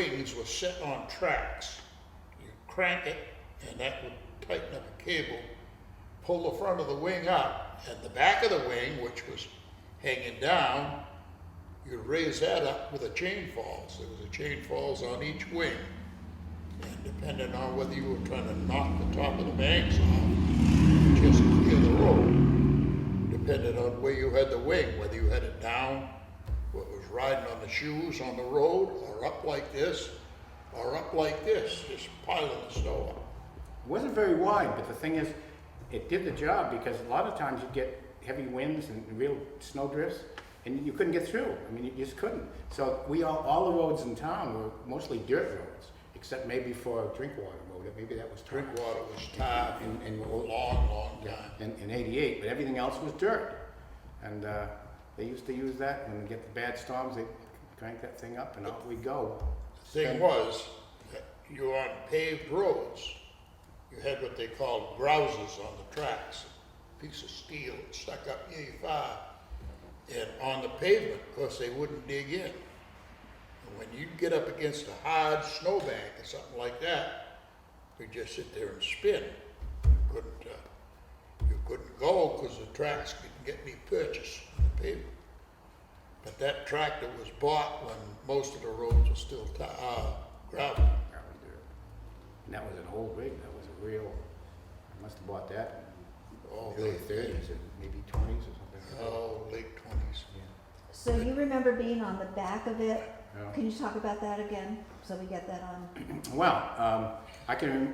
wings were set on tracks. You crank it, and that would tighten up a cable, pull the front of the wing up, and the back of the wing, which was hanging down, you'd raise that up with a chain falls. There was a chain falls on each wing. And depending on whether you were trying to knock the top of the banks off, just clear the road, depending on where you had the wing, whether you had it down, what was riding on the shoes on the road, or up like this, or up like this, just piling the snow up. It wasn't very wide, but the thing is, it did the job because a lot of times you get heavy winds and real snow drifts, and you couldn't get through. I mean, you just couldn't. So all the roads in town were mostly dirt roads, except maybe for a drink water road. Maybe that was tar. Drink water was tar and a long time. in '88, but everything else was dirt. And they used to use that when they get the bad storms. They crank that thing up, and out we go. The thing was that you were on paved roads. You had what they called grouses on the tracks, a piece of steel stuck up yay far. And on the pavement, of course, they wouldn't dig in. And when you get up against a hard snowbank or something like that, you'd just sit there and spin. You couldn't go because the tracks couldn't get any purchase on the pavement. But that tractor was bought when most of the roads were still gravel. And that was an old rig. That was a real. I must have bought that Oh, in the early '30s, and maybe '20s or something. Oh, late 20s. Yeah. So you remember being on the back of it? Yeah. Can you talk about that again, so we get that on? Well, I can.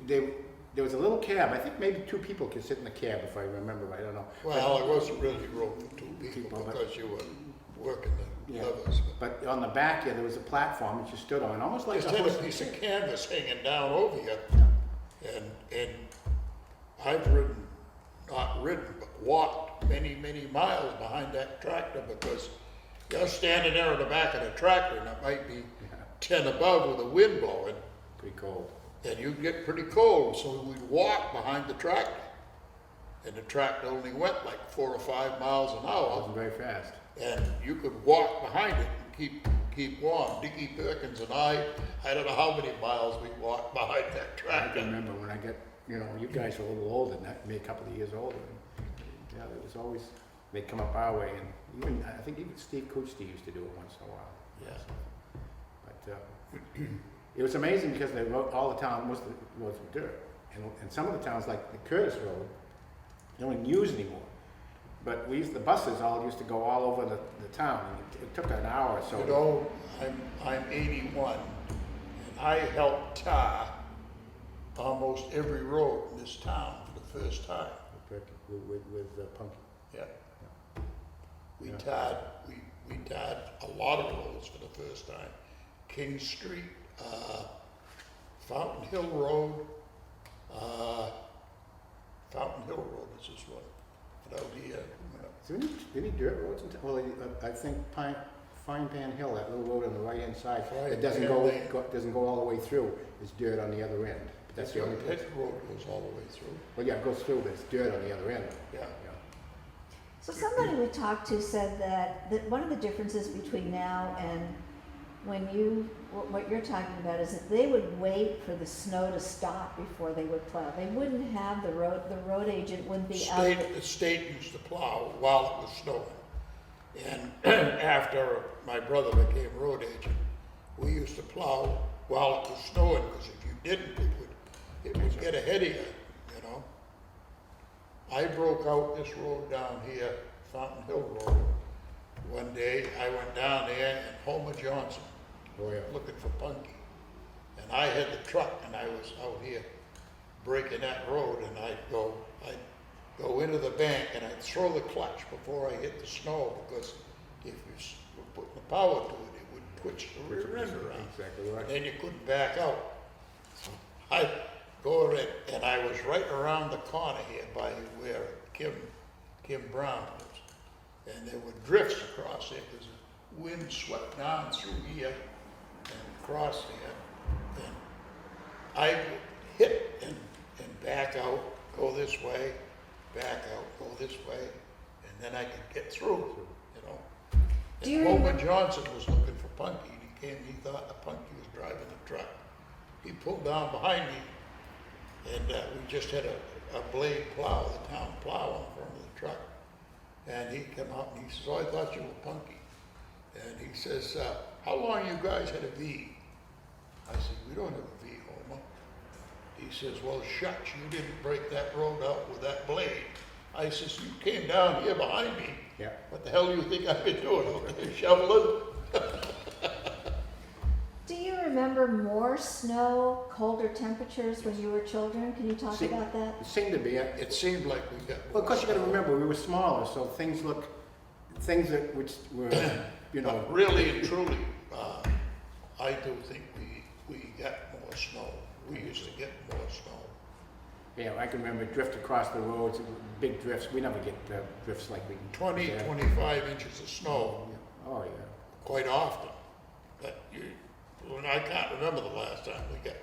There was a little cab. I think maybe two people could sit in the cab, if I remember right. I don't know. Well, it wasn't really room for two people because you were working the levers. But on the back, there was a platform that you stood on, almost like Just a had a horse. piece of canvas hanging down over you. And I've not ridden, but walked many miles behind that tractor because you're standing there in the back of the tractor and it might be 10 above with the wind blowing. Pretty cold. And you'd get pretty cold, so we'd walk behind the tractor. And the tractor only went like 4 or 5 miles an It hour. wasn't very fast. And you could walk behind it and keep warm. Dickie Perkins and I don't know how many miles we walked behind that I tractor. can remember when I got, you guys were a little older than that, maybe a couple of years older. And, yeah, it was always, they'd come up our way, and I think even Steve Kuchty used to do it once in a while. Yeah. But it was amazing because they wrote all the town, most of the roads were dirt. And some of the towns, like the Curtis Road, they don't use anymore. But the buses all used to go all over the town, and it took an hour or so. You know, I'm 81, and I helped tar almost every road in this town for the first time. With Punky. Yeah. We Yeah. tarred a lot of roads for the first time. King Street, Fountain Hill Road, Fountain Hill Road is this one. But out here, Is there any dirt roads in town? Well, I think Fine Pan Hill, that little road on the right-hand side, Fine it doesn't Pan go, Lane. doesn't go all the way through. It's dirt on the other end. But that's the only place. that road goes all the way through. Well, yeah, it goes through, but it's dirt on the other end. Yeah. So somebody we talked to said that one of the differences between now and when what you're talking about is that they would wait for the snow to stop before they would plow. They wouldn't have the road agent wouldn't be out. The state used to plow while it was snowing. And after my brother became road agent, we used to plow while it was snowing, because if you didn't, it would get ahead of you, you know. I broke out this road down here, Fountain Hill Road. One day I went down there and Homer Johnson, looking for Punky. And I had the truck and I was out here breaking that road, and I'd go into the bank and I'd throw the clutch before I hit the snow, because if you were putting the power to it, it would twitch the rear end around. Exactly right. And then you couldn't back out. So I'd go in, and I was right around the corner here by where Kim Brown lives. And there were drifts across there because the wind swept down through here and across there. And I would hit and back out, go this way, back out, go this way, and then I could get through, you know. Do you And Homer remember- Johnson was looking for Punky, and he thought the Punky was he pulled down behind me, and we just had a blade plow, the town plow in front of the truck. And he came out and he says, "Oh, I thought you were punky." And he says, "How long you guys had a V?" I said, "We don't have a V, Homer." He says, "Well, shucks, you didn't break that road out with that blade." I says, "You came down here behind me. Yeah. What the hell do you think I've been doing over there, shoveling?" Do you remember more snow, colder temperatures when you were children? Can you talk See, about that? It seemed to be. It seemed like we got. Well, of course, you got to remember we were smaller, so things that which were, you know. But really and truly, I do think we got more snow. We used to get more snow. Yeah, I can remember drift across the roads, big drifts. We never get drifts like we. 20, yeah. 25 inches of snow Oh, yeah. quite often. But I can't remember the last time we got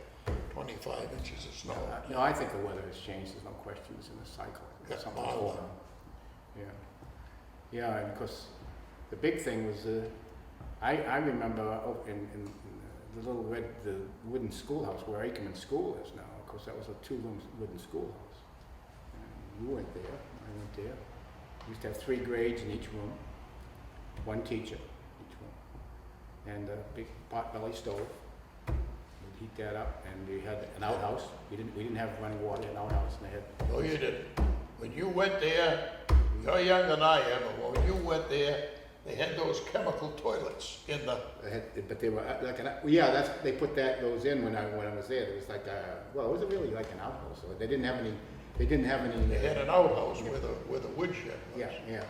25 inches of snow. No, I think the weather has changed. There's no question. It's in the cycle. Got Something's milder. going on. Yeah. Yeah, and of course, the big thing was I remember in the little the wooden schoolhouse where Ackerman School is now. Of course, that was a two-room wooden schoolhouse. And you went there. I went there. We used to have 3 grades in each room, 1 teacher each room, and a big pot-belly stove. We'd heat that up, and we had an outhouse. We didn't have running water, an outhouse, and they had. No, you didn't. When you went there, you're younger than I am, but when you went there, they had those chemical toilets in the. But they were like they put those in when I was there. It was like it wasn't really like an outhouse. So they didn't have any. They had an outhouse where the woodshed was. Yeah.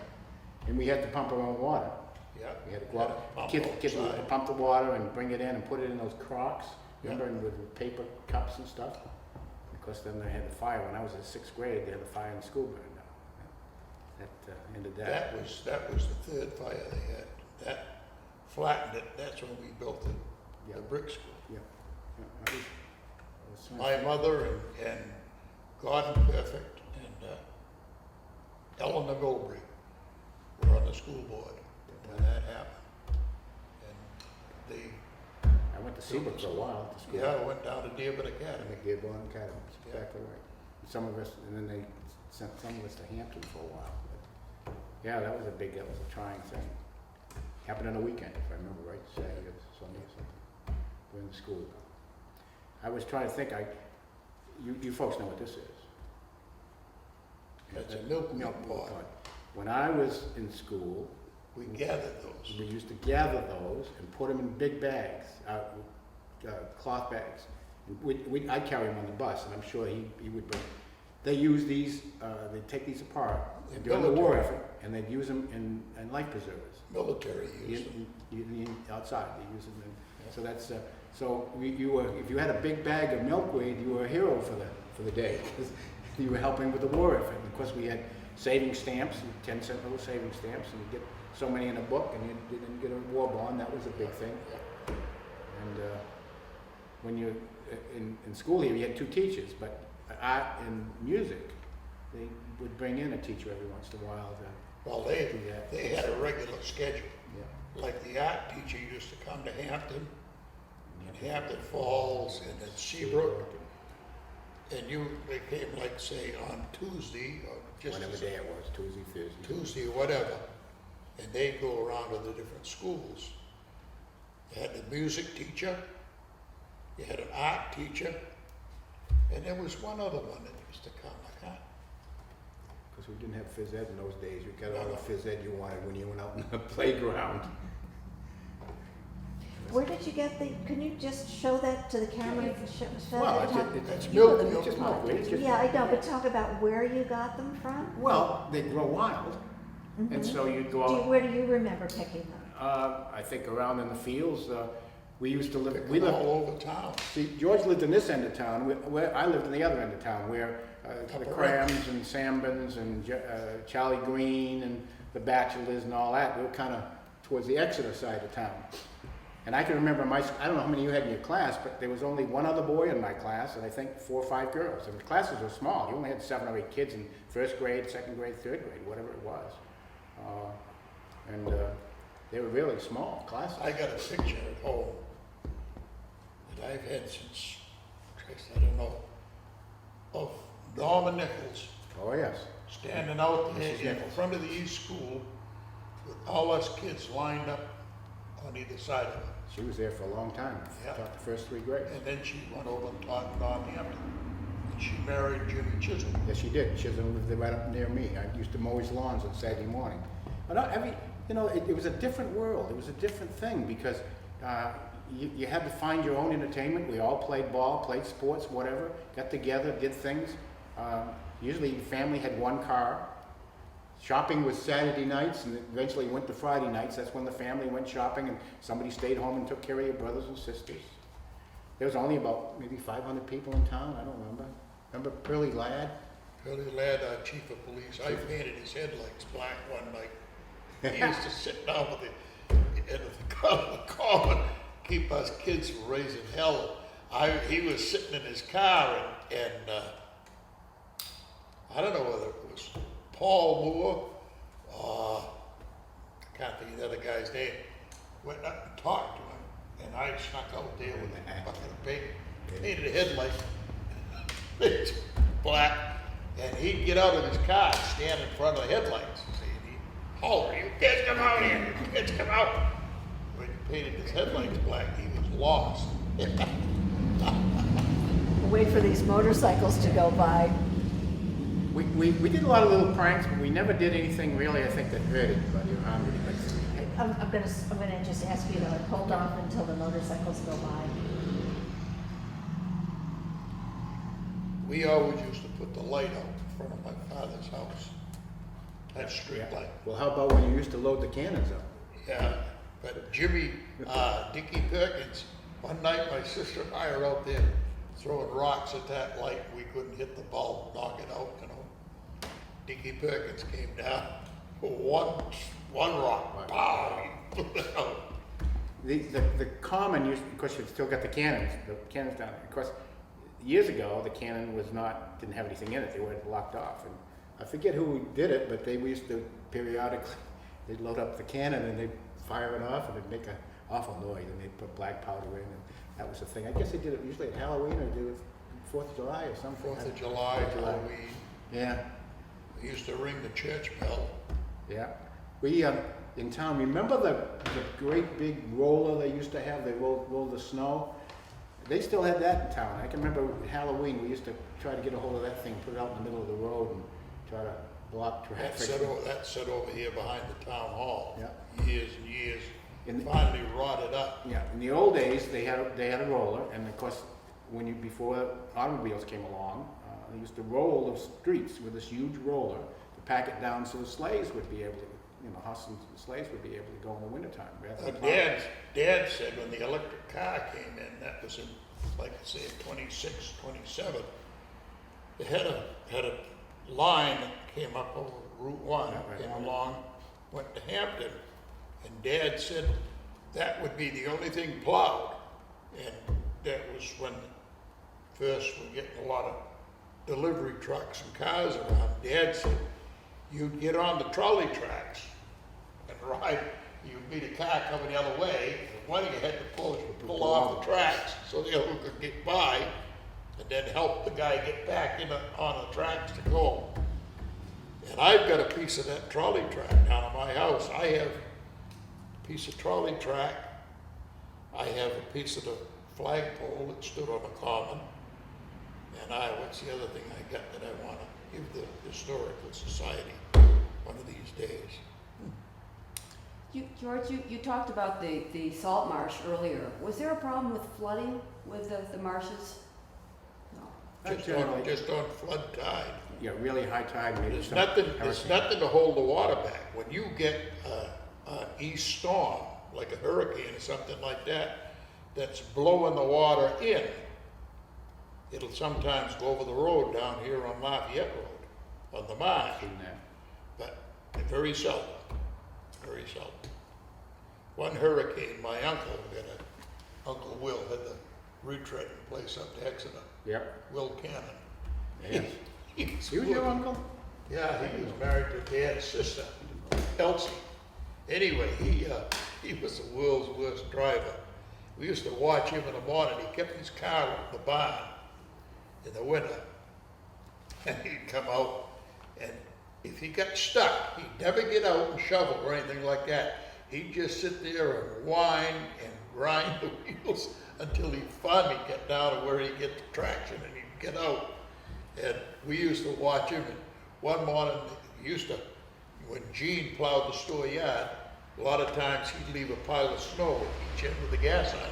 And we had to pump our own water. Yeah. We had to go out. Pump Kids would outside. pump the water and bring it in and put it in those crocks. Yeah. Remember, and with paper cups and stuff. Because then they had the fire. When I was in 6th grade, they had the fire in the school burned down. That ended that. That was the 3rd fire they had. That flattened it. That's when we built the brick school. Yeah. That was My mother and Gordon Perfect and Eleanor Mowbray were on the school board when that happened. And I went to Seabrook for a while at the school. I went down to Dearborn Academy. Dearborn Academy, that's Yeah. exactly right. Some of us, and then they sent some of us to Hampton for a while. But yeah, that was a trying thing. Happened on a weekend, if I remember right, Saturday or Sunday or something, during the school. I was trying to think, you folks know what this is. That's a milk pot. When I was in school, We gathered those. we used to gather those and put them in big bags, cloth bags. I'd carry them on the bus, and I'm sure he would bring. They use these, they'd take these apart during the war effort, and they'd use them in life preservers. Military used them. Outside, they use them. So that's you were, if you had a big bag of milkweed, you were a hero for the day, because you were helping with the war effort. And of course, we had saving stamps, 10-cent little saving stamps, and you get so many in a book, and you didn't get a war bond. That was a big thing. And when you in school here, you had 2 teachers, but art and music, they would bring in a teacher every once in a while. Well, they had a regular schedule. Yeah. Like the art teacher used to come to Hampton, and Hampton Falls, and then Seabrook. And they came, like, say, on Tuesday, or just Whatever day it was, Tuesday, Thursday. Tuesday or whatever, and they'd go around to the different schools. You had the music teacher, you had an art teacher, and there was one other one that used to come. I can't. Because we didn't have phys ed in those days. You got all the phys ed you wanted when you went out in the playground. Where did you get can you just show that to the camera? Well, That's it's milk. it's just milkweed. It's just, Yeah, I know, but talk about where you got them from. Well, they grow wild, and so you'd go out. Where do you remember picking them? I think around in the fields. We used to live. They We come lived. all over town. See, George lived in this end of town. Where I lived in the other end of town, where the Crams and Sambins and Charlie Green and the Bachelors and all that. We were kind of towards the Exeter side of town. And I can remember I don't know how many you had in your class, but there was only one other boy in my class, and I think 4 or 5 girls. And the classes were small. You only had 7 or 8 kids in 1st grade, 2nd grade, 3rd grade, whatever it was. And they were really small classes. I got a picture at home that I've had since Christ, I don't know, of Norma Nichols Oh, yes. standing out there Mrs. in Nichols. front of the East School with all us kids lined up on either side of her. She was there for a long time. Yeah. Taught the first 3 grades. And then she went over and taught in Northampton. And she married Jimmy Chisholm. Yes, she did. Chisholm lived right up near me. I used to mow his lawns on Saturday morning. But it was a different world. It was a different thing because you had to find your own entertainment. We all played ball, played sports, whatever, got together, did things. Usually the family had one car. Shopping was Saturday nights and eventually went to Friday nights. That's when the family went shopping and somebody stayed home and took care of your brothers and sisters. There was only about maybe 500 people in town. I don't remember. Remember Pearly Ladd? Curly Ladd, our chief of police, I painted his headlights black one night. He used to sit down in the common, keep us kids from raising hell. He was sitting in his car and I don't know whether it was Paul Moore, I can't think of the other guy's name, went up and talked to him, and I snuck out there with a bucket of paint, painted a headlight, it's black, and he'd get out of his car and stand in front of the headlights, and he'd holler, "You kids come out here, you kids come out." When he painted his headlights black, he was lost. Wait for these motorcycles to go by. We did a lot of little pranks, but we never did anything really, I think, that hurt anybody or harmed anybody. I'm gonna just ask you to hold off until the motorcycles go by. We always used to put the light out in front of my father's house, that street light. Well, how about when you used to load the cannons up? Yeah, but Jimmy, Dickie Perkins, one night my sister and I were out there throwing rocks at that light. We couldn't hit the bulb, knock it out, you know. Dickie Perkins came down, one rock, pow, he blew it out. The common used, of course, you've still got the cannons down there. Of course, years ago, the cannon didn't have anything in it. They were locked off. And I forget who did it, but we used to periodically, they'd load up the cannon and they'd fire it off and it'd make an awful noise and they'd put black powder in and that was the thing. I guess they did it usually at Halloween or do it 4th of July or something. 4th of July, Halloween. Yeah, We used to ring the church bell. yeah. We, in town, remember the great big roller they used to have? They rolled the snow? They still had that in town. I can remember Halloween, we used to try to get a hold of that thing, put it out in the middle of the road and try to block traffic. That set over here behind the town hall. Yeah. Years and years. In the- Finally rotted up. Yeah, in the old days, they had a roller, and of course, before automobiles came along, they used to roll the streets with this huge roller to pack it down so the sleighs would be able to, horses and sleighs would be able to go in the wintertime. rather than Dad said when the electric car came in, that was in, like I say, 26, 27, they had a line that came up over Route 1, Yeah, right. came along, went to Hampton, and Dad said that would be the only thing plowed. And that was when first we're getting a lot of delivery trucks and cars around. Dad said you'd get on the trolley tracks and ride, you'd meet a car coming the other way, and one of you had to pull off the tracks so the other could get by, and then help the guy get back on the tracks to go. And I've got a piece of that trolley track down at my house. I have a piece of trolley track. I have a piece of the flagpole that stood on the common. And what's the other thing I got that I want to give the Historical Society one of these days? George, you talked about the salt marsh earlier. Was there a problem with flooding with the marshes? No. Just on flood tide. Yeah, really high tide, maybe There's some nothing hurricane. to hold the water back. When you get an east storm, like a hurricane or something like that, that's blowing the water in, it'll sometimes go over the road down here on Lafayette Road, on the marsh, Seen that. but very seldom, very seldom. One hurricane, my Uncle Will had the retreading place up to Exeter, Yep. Will Cannon. Yes. He He was your uncle? Yeah, he was married to Dad's sister, Elsie. Anyway, he was the world's worst driver. We used to watch him in the morning. He kept his car in the barn, in the winter. And he'd come out, and if he got stuck, he'd never get out and shovel or anything like that. He'd just sit there and whine and grind the wheels until he finally got down to where he'd get the traction and he'd get out. And we used to watch him, and one morning, when Gene plowed the store yard, a lot of times he'd leave a pile of snow each end with the gas on it.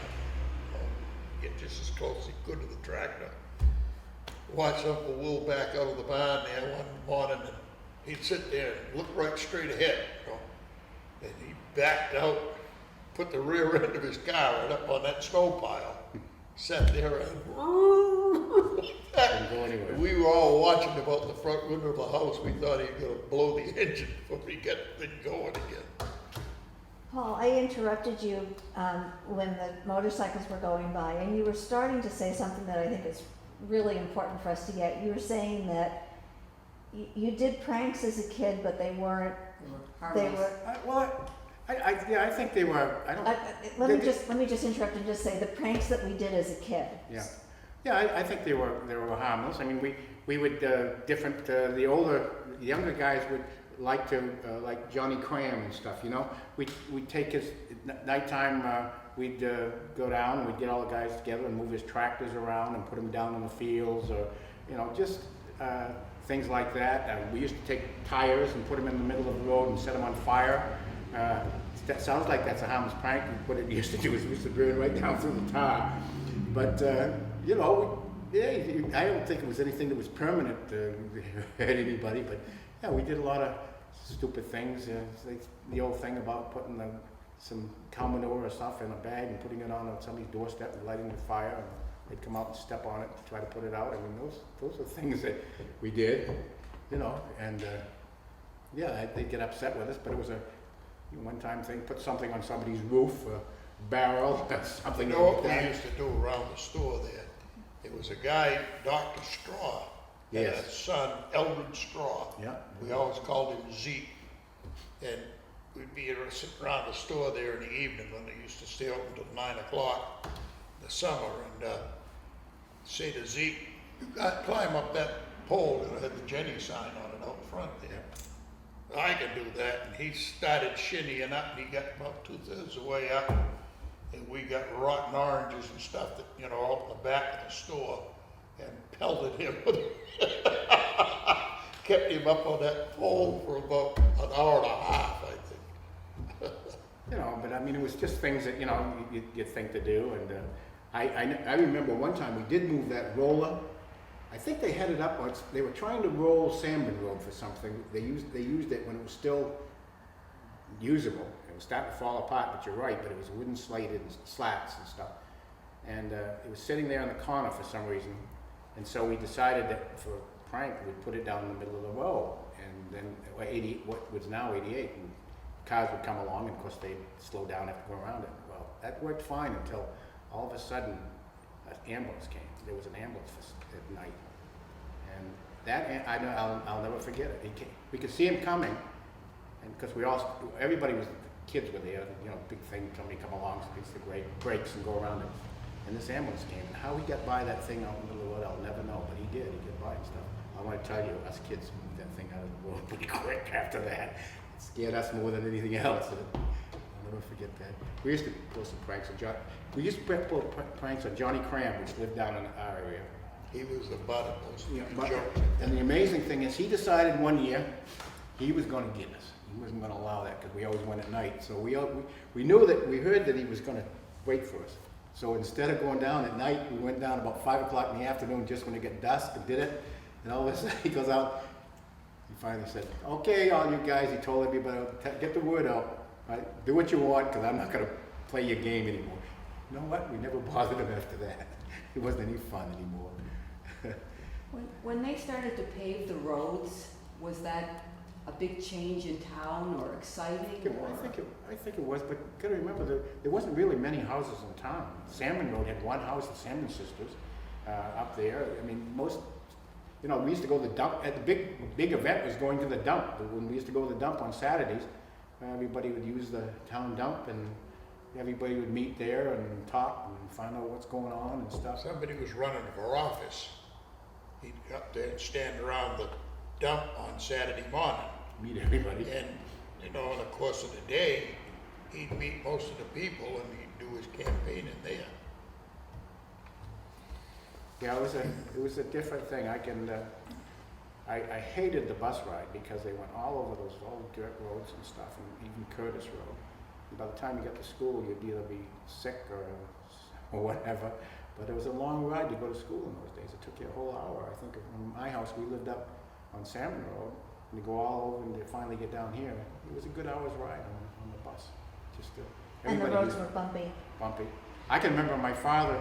Get just as close as he could to the tractor. Watch Uncle Will back out of the barn there one morning, and he'd sit there and look right straight ahead, and he backed out, put the rear end of his car right up on that snow pile, sat there and Didn't go anywhere. we were all watching about the front window of the house. We thought he was going to blow the engine before he got the thing going again. Paul, I interrupted you when the motorcycles were going by, and you were starting to say something that I think is really important for us to get. You were saying that you did pranks as a kid, but they weren't. They were. I think they were. I don't. Let me just interrupt and just say the pranks that we did as a kid. I think they were harmless. I mean, we would the younger guys would like to like Johnny Cram and stuff. You know, we'd take his nighttime. We'd go down and we'd get all the guys together and move his tractors around and put them down in the fields, or just things like that. We used to take tires and put them in the middle of the road and set them on fire. That sounds like that's a harmless prank. What it used to do is we used to burn right down through the tar. But I don't think it was anything that was permanent hurt anybody. But yeah, we did a lot of stupid things. Like the old thing about putting some cow manure or stuff in a bag and putting it on somebody's doorstep and lighting the fire, and they'd come out and step on it to try to put it out. I mean, those are things that we did, and they'd get upset with us, but it was a one-time thing. Put something on somebody's roof, a barrel, something. You know what we used to do around the store there? It was a guy, Dr. Straw, and Yes. a son, Eldred Straw. Yeah. We always called him Zeke. And we'd be sitting around the store there in the evening when they used to stay open till 9 o'clock in the summer, and say to Zeke, "You got to climb up that pole that had the Jenny sign on it out front there." I can do that. And he started shinnying up, and he got about 2/3 of the way up, and we got rotten oranges and stuff that, out in the back of the store, and pelted him with kept him up on that pole for about an hour and a half, I think. But I mean, it was just things that, you think to do. And I remember one time we did move that roller. I think they had it up, they were trying to roll Sandman Road for something. They used it when it was still usable. It was starting to fall apart, but you're right, but it was wooden slated slats and stuff. And it was sitting there in the corner for some reason. And so we decided that for a prank, we'd put it down in the middle of the road. And then what was now 88, and cars would come along, and of course they'd slow down and have to go around it. Well, that worked fine until all of a sudden an ambulance came. There was an ambulance at night, and that I'll never forget it. He came, we could see him coming, and because everybody was, kids were there, big thing, somebody come along, so fix the brakes and go around it. And this ambulance came, and how he got by that thing out in the middle of the road, I'll never know, but he did. He got by and stuff. I want to tell you, us kids moved that thing out of the road pretty quick after that. It scared us more than anything else. I'll never forget that. We used to pull some pranks on Johnny Cram, which lived down in our area. He was the butt of those jokes. And the amazing thing is, he decided one year he was going to get us. He wasn't going to allow that because we always went at night. So we heard that he was going to wait for us. So instead of going down at night, we went down about 5 o'clock in the afternoon, just when it got dusk, and did it. And all of a sudden he goes out. He finally said, "Okay, all you guys," he told everybody, "get the word out. Right? Do what you want, because I'm not going to play your game anymore." You know what? We never bothered him after that. It wasn't any fun anymore. When they started to pave the roads, was that a big change in town or exciting? I think it was, but you gotta remember there wasn't really many houses in town. Salmon Road had one house, the Salmon Sisters, up there. I mean, we used to go to the dump. At the big event was going to the dump. When we used to go to the dump on Saturdays, everybody would use the town dump, and everybody would meet there and talk and find out what's going on and stuff. Somebody was running for office he'd go up there and stand around the dump on Saturday morning. Meet everybody. And, you know, in the course of the day, he'd meet most of the people and he'd do his campaign in there. Yeah, it was a different thing. I hated the bus ride because they went all over those old dirt roads and stuff, and even Curtis Road. And by the time you got to school, you'd either be sick or whatever. But it was a long ride to go to school in those days. It took you a whole hour. I think from my house, we lived up on Salmon Road, and to go all over and to finally get down here, it was a good hour's ride on the bus. Just And the everybody roads used- were bumpy. bumpy. I can remember my father,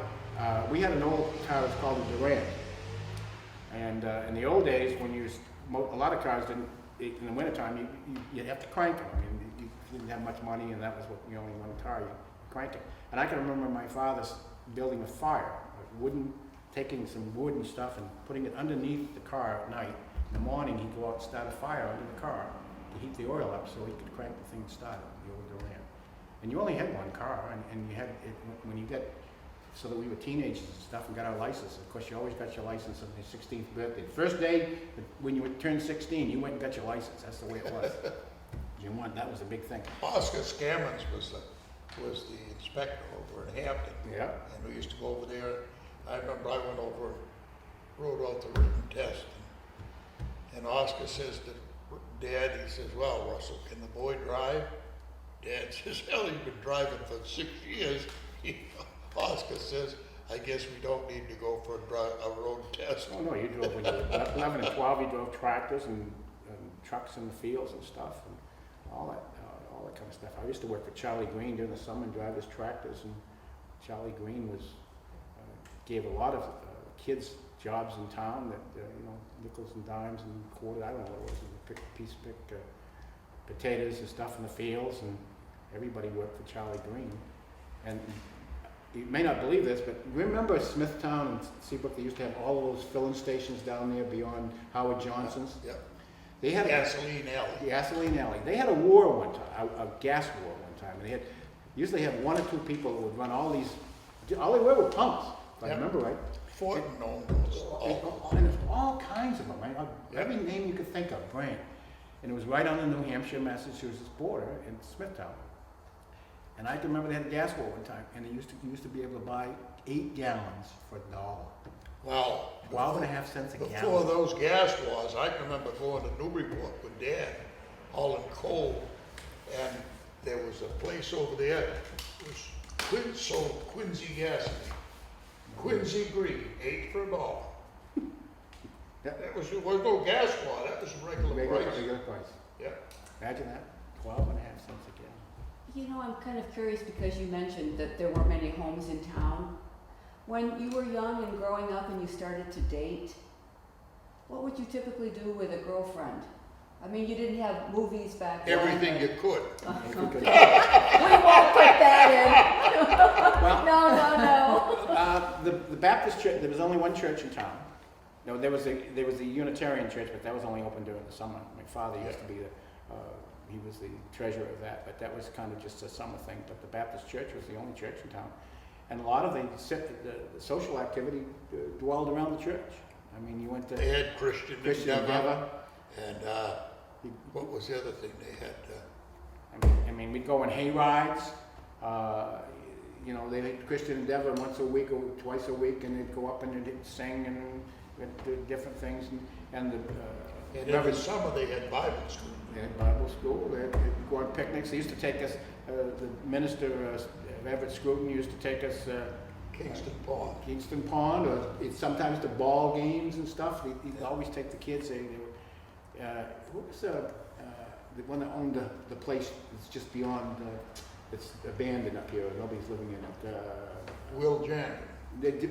we had an old car, it was called a Durant. And in the old days, when a lot of cars didn't, in the wintertime, you'd have to crank them. I mean, you didn't have much money, and that was what, only one car, you crank it. And I can remember my father building a fire, taking some wood and stuff and putting it underneath the car at night. In the morning, he'd go out and start a fire under the car to heat the oil up so he could crank the thing and start it, the old Durant. And you only had one car, and you had it when you got, so that we were teenagers and stuff and got our license. Of course, you always got your license on your 16th birthday. First day, when you turned 16, you went and got your license. That's the way it was. That was a big thing. Oscar Scammons was the inspector over in Hampton. Yeah. And we used to go over there. I remember I went over, wrote out the written test, and Oscar says to Dad, he says, "Well, Russell, can the boy drive?" Dad says, "Hell, he's been driving for 6 years." Oscar says, "I guess we don't need to go for a road test." Oh, no, you drove when you were 11 and 12, you drove tractors and trucks in the fields and stuff and all that kind of stuff. I used to work for Charlie Green during the summer and drive his tractors, and Charlie Green gave a lot of kids jobs in town that, nickels and dimes and quarters, I don't know what it was, pick potatoes and stuff in the fields, and everybody worked for Charlie Green. And you may not believe this, but remember Smithtown and Seabrook, they used to have all of those filling stations down there beyond Howard Johnson's? Yep. They had Gasoline alley. Gasoline alley. They had a war one time, a gas war one time. And they usually had one or two people that would run all they were pumps, if I Yep. remember right. Fortin owned those. And there's all kinds of them, right? Every name you could think of, brand. And it was right on the New Hampshire-Massachusetts border in Smithtown. And I can remember they had a gas war one time, and you used to be able to buy 8 gallons for $1. Well, 12.5 cents a before gallon. those gas wars, I can remember going to Newburyport with Dad, hauling coal, and there was a place over there that sold Quincy gasoline. Quincy Green, 8 for $1. Yep. There was no gas war, that was regular price. Regular price. Yeah. Imagine that, 12.5 cents a gallon. I'm kind of curious because you mentioned that there weren't many homes in town. When you were young and growing up and you started to date, what would you typically do with a girlfriend? I mean, you didn't have movies back then. Everything you could. We won't put that in. Well, No. the Baptist church, there was only one church in town. No, there was a Unitarian church, but that was only open during the summer. My father used to be he was the treasurer of that, but that was kind of just a summer thing. But the Baptist church was the only church in town. And a lot of the social activity dwelled around the church. I mean, you went to They had Christian Endeavor, Endeavor. and what was the other thing they had? I mean, we'd go on hay rides. They had Christian Endeavor once a week or twice a week, and they'd go up and they'd sing and do different things. And Every summer they had Bible school. They had Bible school. They'd go on picnics. They used to take us. The minister Everett Scruton used to take us Kingston Pond. or sometimes to ball games and stuff. He'd always take the kids. What was the one that owned the place that's just beyond? It's abandoned up here. Nobody's living in it. Will Jan.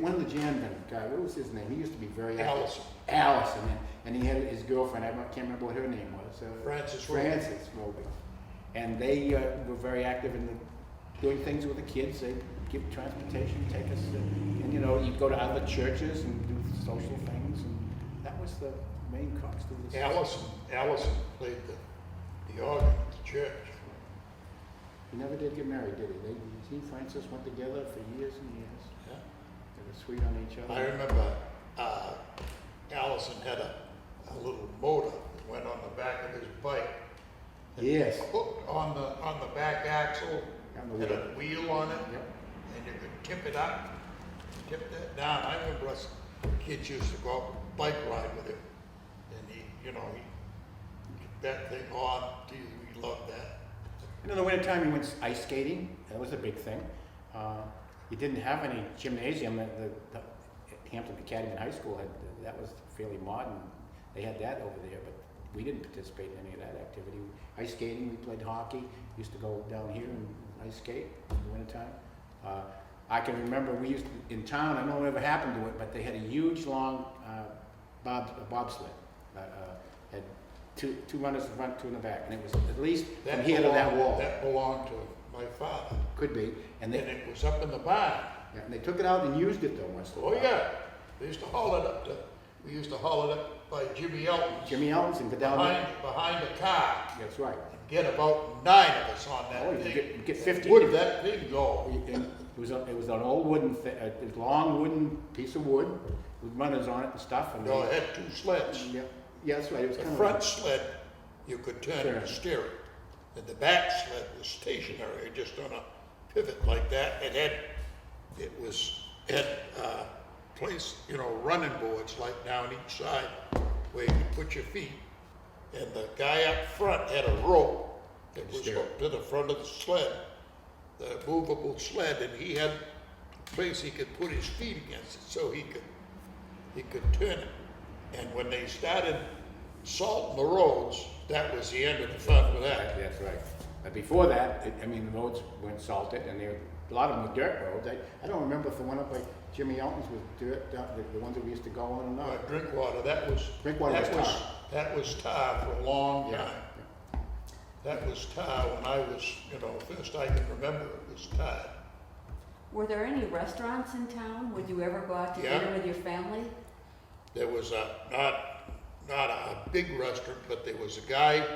One of the Janvin guy. What was his name? He used to be very active. Allison. And he had his girlfriend. I can't remember what her name was. Frances Roby. And they were very active in doing things with the kids. They'd give transportation, take us, and you'd go to other churches and do social things, and that was the main crux of this. Allison played the organ at the church. He never did get married, did he? He and Francis went together for years and years. Yeah. They were sweet on each other. I remember Allison had a little motor that went on the back of his bike. Yes. Hooked on the back axle, On the had a wheel on it, Yep. and you could tip it up, tip that down. I remember us kids used to go out bike ride with him, and he kept that thing on. Gee, we loved that. And in the wintertime, we went ice skating. That was a big thing. You didn't have any gymnasium. The Hampton Academy High School had that was fairly modern. They had that over there, but we didn't participate in any of that activity. Ice skating, we played hockey. Used to go down here and ice skate in the wintertime. I can remember we used to, in town. I don't know whatever happened to it, but they had a huge long bobsled. Had two runners in front, two in the back, and it was at least from here to that wall. That belonged to my father, Could be. And and it was up in the barn. yeah, and they took it out and used it though once. in a Oh while. yeah, we used to haul it up we used to haul it up by Jimmy Elton's. Jimmy Elton's and go down there. Behind the car. That's right. Get about 9 of us on that Oh, you thing. get 50. Where did that thing go? And it was an old wooden, long wooden piece of wood with runners on it and stuff. And No, it had 2 sleds. yeah, yeah, that's right. It was The kind front of sled, you could turn Sure. and steer it. And the back sled was stationary, just on a pivot like that. It had place, running boards like down each side where you could put your feet. And the guy up front had a rope that was Steer it. hooked to the front of the sled, the movable sled, and he had a place he could put his feet against it so he could turn it. And when they started salting the roads, that was the end of the fun with that. that's right. But before that, the roads weren't salted, and a lot of them were dirt roads. I don't remember if the one up by Jimmy Elton's was dirt, the ones that we used to go on or not. Drinkwater, that was Tar. that was tar for a long Yeah. time. That was tar when I was, first I can remember it was tar. Were there any restaurants in town? Would you ever go out to Yeah. dinner with your family? There was not a big restaurant, but there was a guy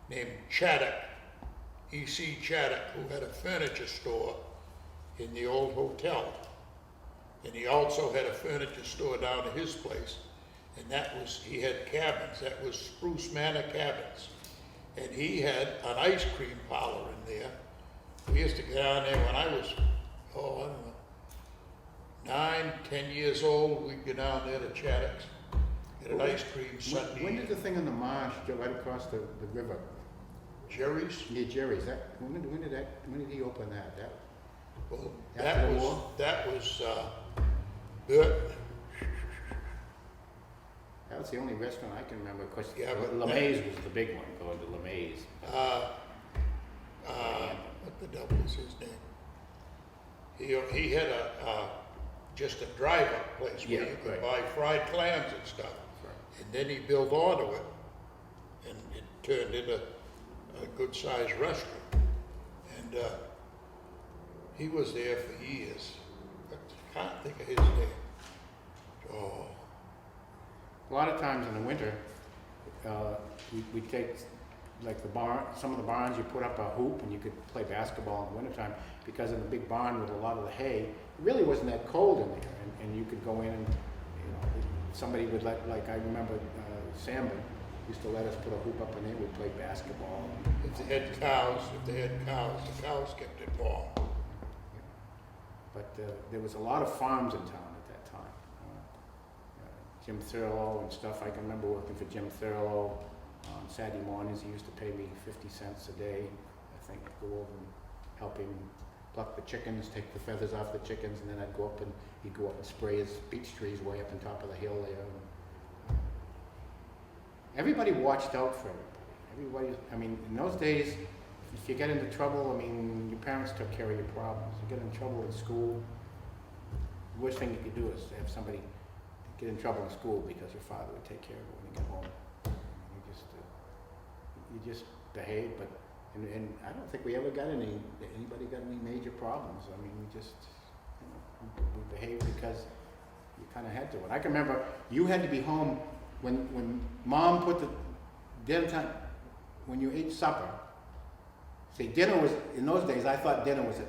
named Chaddock, E.C. Chaddock, who had a furniture store in the old hotel. And he also had a furniture store down at his place. And he had cabins. That was Spruce Manor Cabins. And he had an ice cream parlor in there. We used to go down there when I was, I don't know, 9, 10 years old. We'd go down there to Chaddock's, get an ice cream Sunday. When did the thing in the marsh go right across the river? Jerry's? Near Jerry's. When did he open that? Well, After the war? that was Bert. That was the only restaurant I can remember. Of course, Yeah, but- LeMay's was the big one, going to LeMay's. What the devil was his name? He had just a drive-up place where Yeah, you could right. buy fried clams and stuff. Right. And then he built onto it, and it turned into a good-sized restaurant. And he was there for years. I can't think of his name. Oh, A lot of times in the winter, we take like some of the barns, you put up a hoop and you could play basketball in the wintertime because in the big barn with a lot of the hay, it really wasn't that cold in there, and you could go in and somebody would like I remember Sandman used to let us put a hoop up in there. We'd play basketball. if they had cows, the cows kept it warm. But there was a lot of farms in town at that time. Jim Thurlow and stuff. I can remember working for Jim Thurlow on Saturday mornings. He used to pay me 50 cents a day, I think, go over and help him pluck the chickens, take the feathers off the chickens, and then he'd go up and spray his beech trees way up on top of the hill there. Everybody watched out for everybody. In those days, if you get into trouble, your parents took care of your problems. You get in trouble in school, the worst thing you could do is have somebody get in trouble in school because your father would take care of it when you get home. You just behave, but and I don't think we ever got anybody got any major problems. We just we behaved because you kind of had to. And I can remember you had to be home when Mom put the dinner time when you ate supper. See, dinner was in those days. I thought dinner was at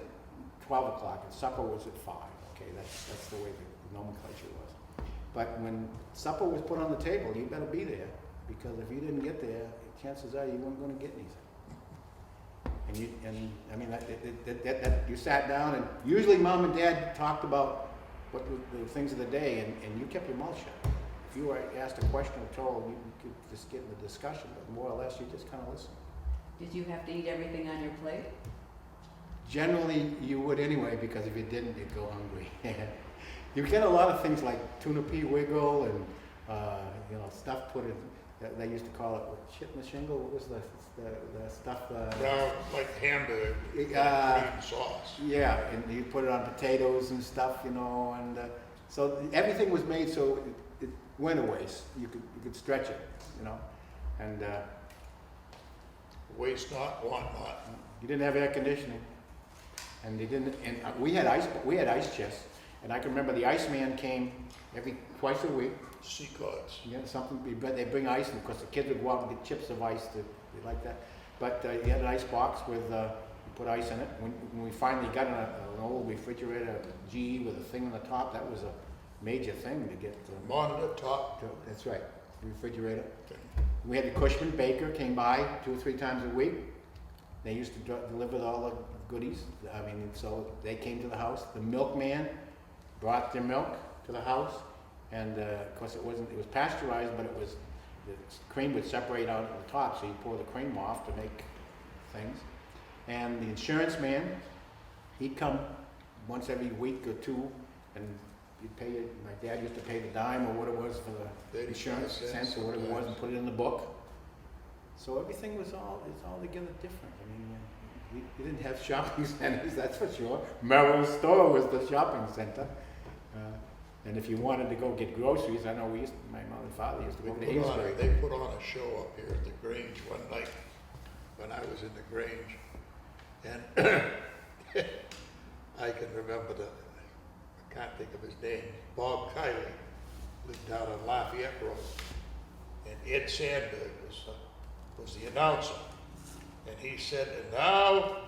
12 o'clock and supper was at 5. Okay, that's the way the nomenclature was. But when supper was put on the table, you better be there, because if you didn't get there, chances are you weren't gonna get anything. I mean, that you sat down, and usually mom and dad talked about what the things of the day, and you kept your mouth shut. If you were asked a question or told, you could just get in the discussion, but more or less you just kind of listen. Did you have to eat everything on your plate? Generally, you would anyway, because if you didn't, you'd go hungry. You get a lot of things like tuna pea wiggle and stuff put in. They used to call it shit in the shingle. What was the stuff? Like hamburger, cream sauce. Yeah, and you put it on potatoes and stuff, and so everything was made so it went away. So you could stretch it, and Waste not, want not. you didn't have air conditioning, and we had ice chests, and I can remember the Iceman came twice a week. Sea cards. Yeah, but they bring ice, and of course the kids would go out and get chips of ice. They like that. But you had an ice box with you put ice in it. When we finally got an old refrigerator, GE with a thing on the top, that was a major thing to get. Monitor top. That's right, refrigerator. We had the Cushman baker came by 2 or 3 times a week. They used to deliver all the goodies. I mean, so they came to the house. The milkman brought their milk to the house. And of course it was pasteurized, but the cream would separate out at the top, so you pour the cream off to make things. And the insurance man, he'd come once every week or two, and you'd pay it. My dad used to pay the dime or what it was for the insurance cents or whatever it was, and put it in the book. So everything was all together different. I mean, you didn't have shopping centers, that's for sure. Merrill's store was the shopping center. And if you wanted to go get groceries, I know my mother and father used to go to Amesbury. They put on a show up here at the Grange one night when I was in the Grange. And I can remember I can't think of his name, Bob Kiley, lived down on Lafayette Road. And Ed Sandberg was the announcer. And he said, and now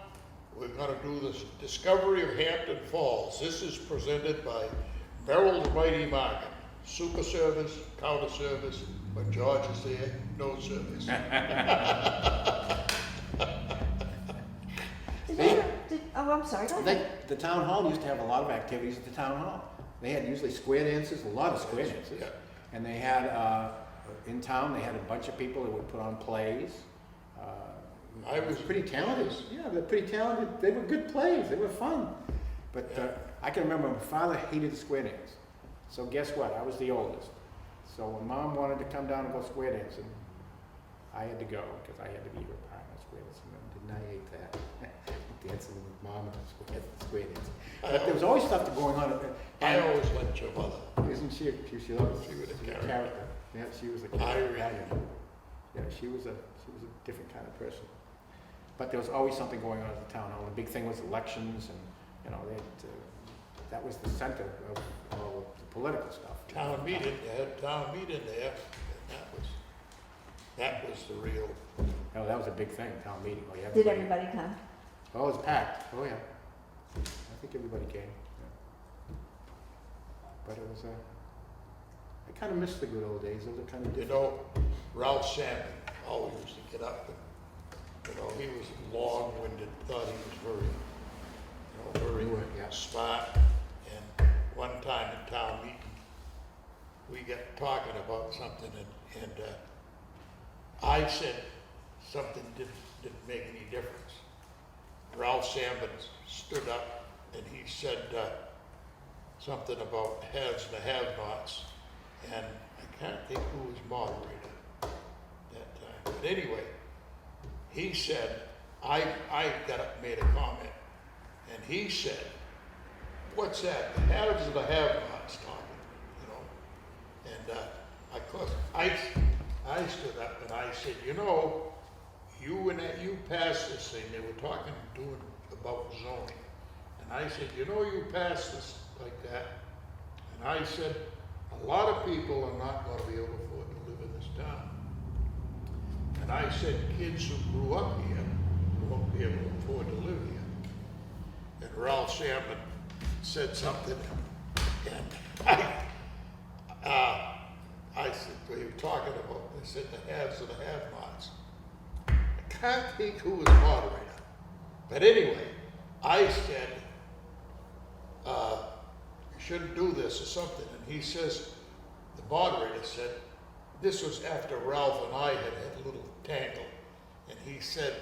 we're gonna do this Discovery of Hampton Falls. This is presented by Merrill the Mighty Market, super service, counter service, when George is there, no service. I'm sorry, go ahead. The town hall used to have a lot of activities at the town hall. They had usually square dances, a lot of square dances. Yeah. And they had, in town, they had a bunch of people that would put on plays. I was pretty talented. Yeah, they're pretty talented. They were good plays. They were fun. But I can remember my father hated square dance. So guess what? I was the oldest. So when mom wanted to come down and go square dancing, I had to go because I had to be her partner square dancing. Didn't I hate that? Dancing with mom and square dancing. But there was always stuff going on. I always liked your mother. Isn't she? She was a character. Yeah, she was a character. Yeah, she was a different kind of person. But there was always something going on at the town hall. The big thing was elections, and that was the center of all the political stuff. Town meeting, they had town meeting there, and that was the real. Oh, that was a big thing, town meeting. Oh, yeah, Did everybody come? Oh, it was packed. Oh, yeah. I think everybody came. Yeah. But it was I kind of miss the good old days. Those are kind of different. Ralph Salmon always used to get up and, he was long-winded, thought he was very smart. And one time in town meeting, we got talking about something, and I said something didn't make any difference. Ralph Salmon stood up and he said something about haves and have-nots, and I can't think who was moderator that time. But anyway, he said, I got up and made a comment, and he said, what's that? The haves and the have-nots talking, And of course, I stood up and I said, you passed this thing. They were doing about zoning. And I said, you passed this like that. And I said, a lot of people are not going to be able to afford to live in this town. And I said, kids who grew up here won't be able to afford to live here. And Ralph Salmon said something, and talking about, they said the haves and the have-nots. I can't think who was moderator. But anyway, I said, you shouldn't do this or something. And he says, the moderator said, this was after Ralph and I had a little tangle. And he said,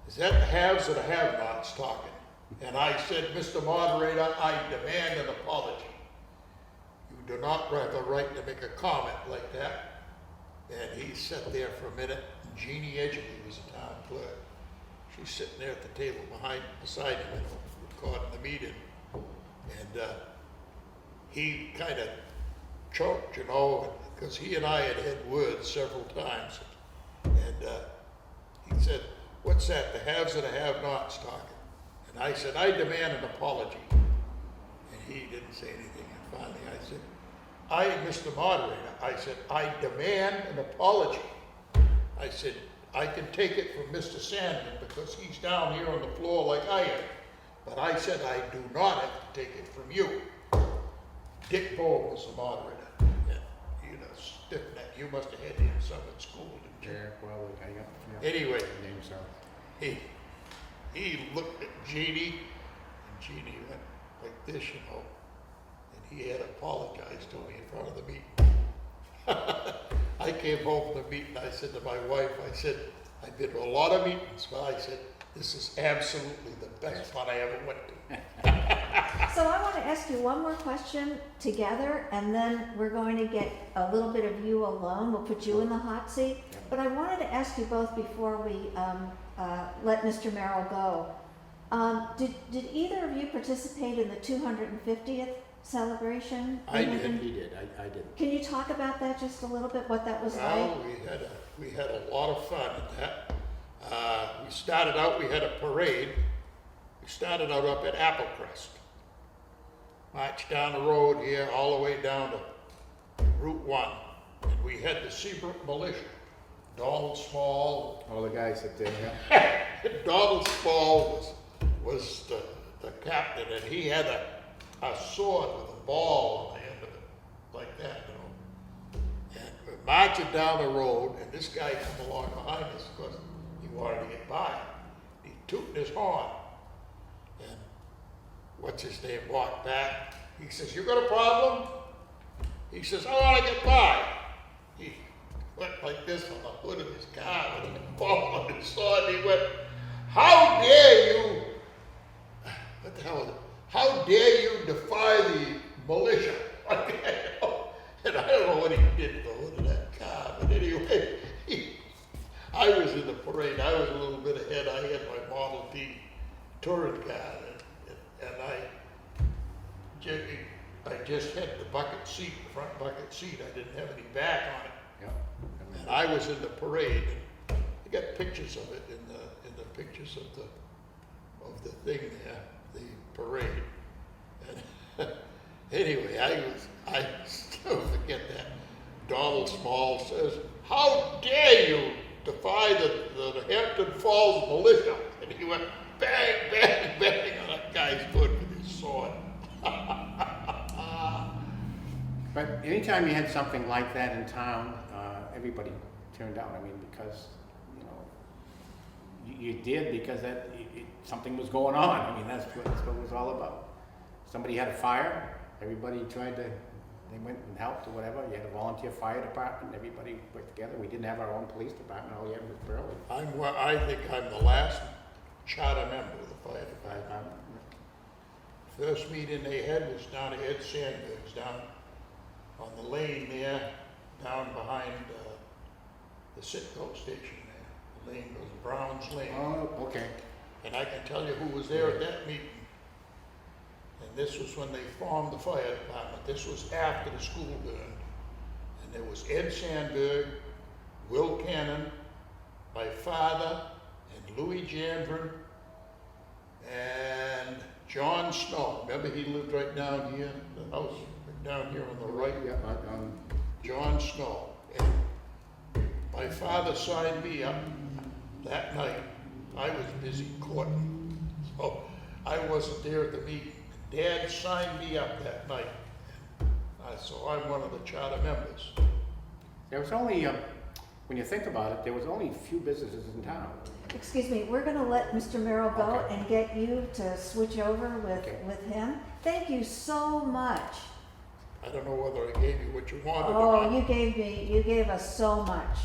is that the haves or the have-nots talking? And I said, Mr. Moderator, I demand an apology. You do not have the right to make a comment like that. And he sat there for a minute. Jeannie Edgerly was a town clerk. She's sitting there at the table beside him, recording the meeting. And he kind of choked, you know, because he and I had words several times. And he said, what's that, the haves and the have-nots talking? And I said, I demand an apology. And he didn't say anything. And finally I said, Mr. Moderator, I said, I demand an apology. I said, I can take it from Mr. Sandman because he's down here on the floor like I am. But I said, I do not have to take it from you. Dick Bowe was the moderator. And you know, stiff neck. You must have had him some at school, didn't you? Yeah, well, I got, yeah. Anyway, Names are. he looked at Jeannie, and Jeannie went like this, you know, and he had apologized to me in front of the meeting. I came home from the meeting, I said to my wife, I said, I've been to a lot of meetings, but I said, this is absolutely the best one I ever went to. So I want to ask you one more question together, and then we're going to get a little bit of you alone. We'll put you in the hot seat. But I wanted to ask you both before we let Mr. Merrill go. Did either of you participate in the 250th celebration? I did. He did, I didn't. Can you talk about that just a little bit, what that was like? Well, we had a lot of fun at that. We started out, we had a parade. We started out up at Applecrest. Marched down the road here all the way down to Route 1. And we had the Seabrook Militia. Donald Small. All the guys that did, yeah. Donald Small was the captain, and he had a sword with a ball on the end of it, like that, you know. And we're marching down the road, and this guy come along behind us because he wanted to get by. He tooted his horn, and what's his name walked back. He says, "You got a problem?" He says, "I want to get by." He went like this on the hood of his car with a ball on his sword. He went, "How dare you?" What the hell is it? "How dare you defy the militia?" And I don't know what he did to the hood of that car, but anyway, I was in the parade. I was a little bit ahead. I had my Model T touring car, and I just had the bucket seat, the front bucket seat. I didn't have any back on it. Yeah. And I was in the parade. And I got pictures of it in the pictures of the thing there, the parade. And anyway, I still forget that. Donald Small says, "How dare you defy the Hampton Falls militia?" And he went bang, bang, bang on that guy's hood with his sword. But anytime you had something like that in town, everybody turned out. I mean, because, you know, you did because something was going on. I mean, that's what it was all about. Somebody had a fire, everybody they went and helped or whatever. You had a volunteer fire department, everybody worked together. We didn't have our own police department, all we had was Merrill. I think I'm the last charter member of the fire department. First meeting they had was down at Ed Sandberg's, down on the lane there, down behind the Sitco station there. The lane goes Brown's Lane. Oh, okay. And I can tell you who was there at that meeting. And this was when they formed the fire department. This was after the school burned. And there was Ed Sandberg, Will Cannon, my father, and Louis Jandron, and John Snow. Remember, he lived right down here, the house right down here on the right. Yeah, John Snow. And my father signed me up that night. I was busy courting, so I wasn't there at the meeting. Dad signed me up that night, so I'm one of the charter members. There was only, when you think about it, there was only a few businesses in town. Excuse me, we're gonna let Mr. Merrill go Okay. and get you to switch over Okay. with him. Thank you so much. I don't know whether I gave you what you wanted or Oh, not. you gave us so much.